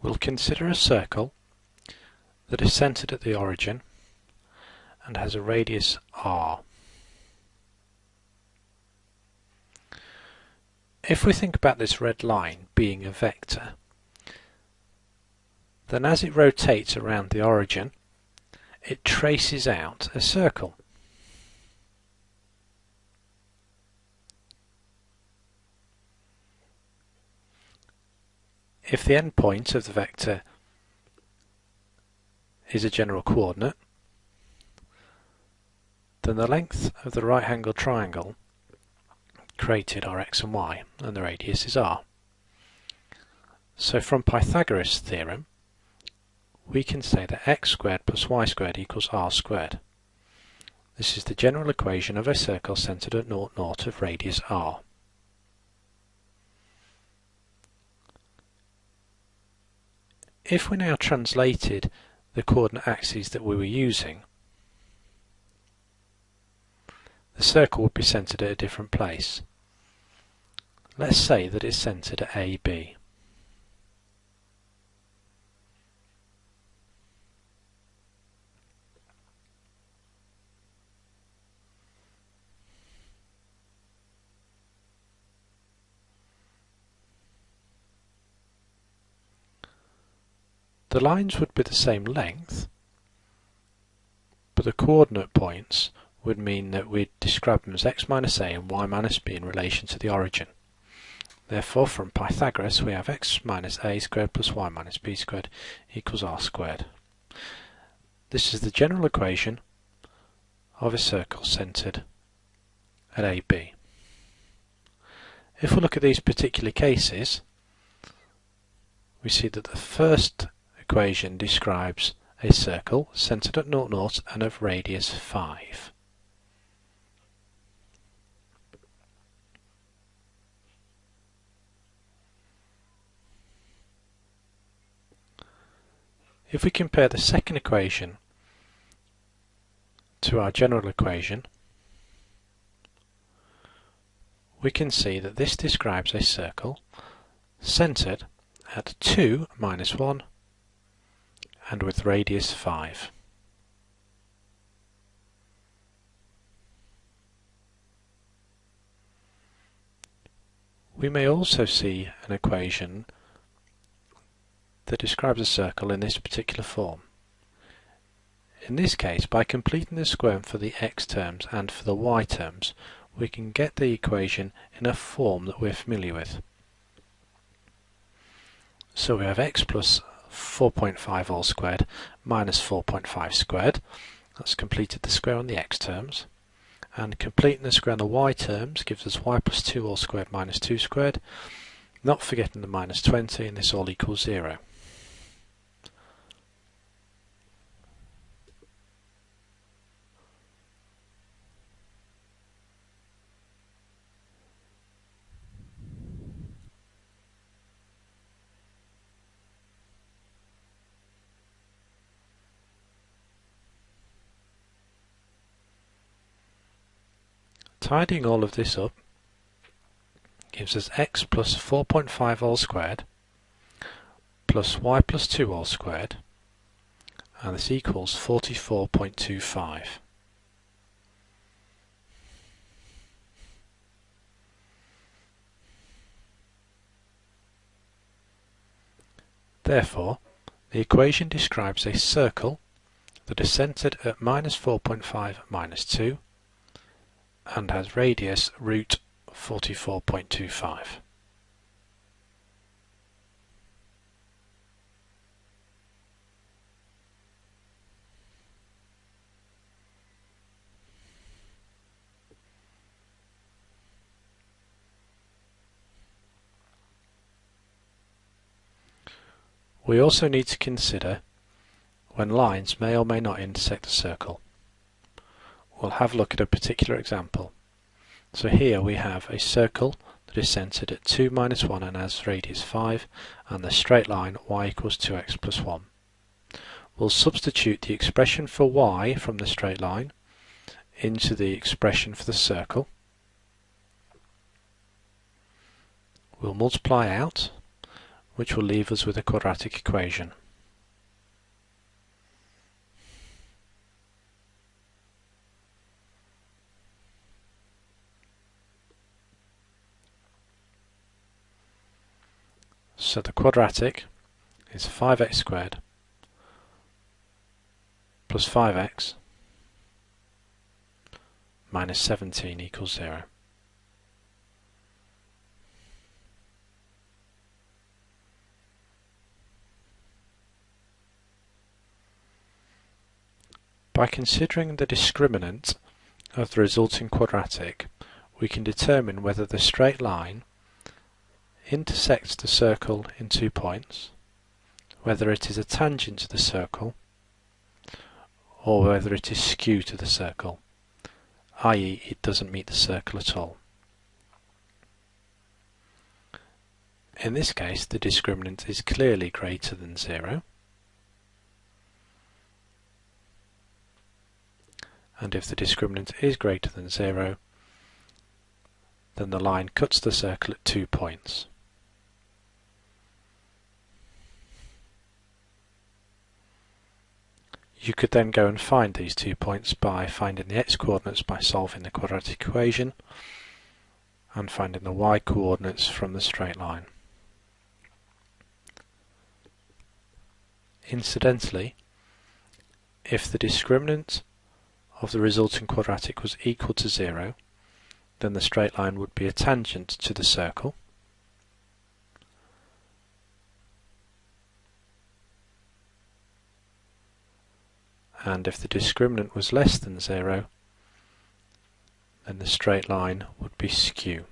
We'll consider a circle that is centered at the origin and has a radius r. If we think about this red line being a vector, then as it rotates around the origin, it traces out a circle. If the endpoint of the vector is a general coordinate, then the length of the right-angled triangle created are x and y, and the radius is r. So from Pythagoras' theorem, we can say that x squared plus y squared equals r squared. This is the general equation of a circle centered at 0, 0 of radius r. If we now translated the coordinate axes that we were using, the circle would be centered at a different place. Let's say that it's centered at AB. The lines would be the same length, but the coordinate points would mean that we'd describe them as x minus a and y minus b in relation to the origin. Therefore, from Pythagoras, we have x minus a squared plus y minus b squared equals r squared. This is the general equation of a circle centered at AB. If we look at these particular cases, we see that the first equation describes a circle centered at 0, 0 and of radius 5. If we compare the second equation to our general equation, we can see that this describes a circle centered at 2 minus 1 and with radius 5. We may also see an equation that describes a circle in this particular form. In this case, by completing the square for the x terms and for the y terms, we can get the equation in a form that we're familiar with. So we have x plus 4.5 all squared minus 4.5 squared. That's completed the square on the x terms. And completing the square on the y terms gives us y plus 2 all squared minus 2 squared. Not forgetting the minus 20, and this all equals 0. Tidying all of this up gives us x plus 4.5 all squared plus y plus 2 all squared, and this equals 44.25. Therefore, the equation describes a circle that is centered at minus 4.5 minus 2 and has radius root 44.25. We also need to consider when lines may or may not intersect a circle. We'll have a look at a particular example. So here we have a circle that is centered at 2 minus 1 and has radius 5, and the straight line y equals 2x plus 1. We'll substitute the expression for y from the straight line into the expression for the circle. We'll multiply out. which will leave us with a quadratic equation. So the quadratic is 5x squared plus 5x minus 17 equals 0. By considering the discriminant of the resulting quadratic, we can determine whether the straight line intersects the circle in 2 points, whether it is a tangent to the circle, or whether it is skew to the circle, i.e. it doesn't meet the circle at all. In this case, the discriminant is clearly greater than 0, and if the discriminant is greater than 0, then the line cuts the circle at 2 points. You could then go and find these 2 points by finding the x-coordinates by solving the quadratic equation and finding the y-coordinates from the straight line. Incidentally, if the discriminant of the resulting quadratic was equal to 0, then the straight line would be a tangent to the circle, and if the discriminant was less than 0, then the straight line would be skew.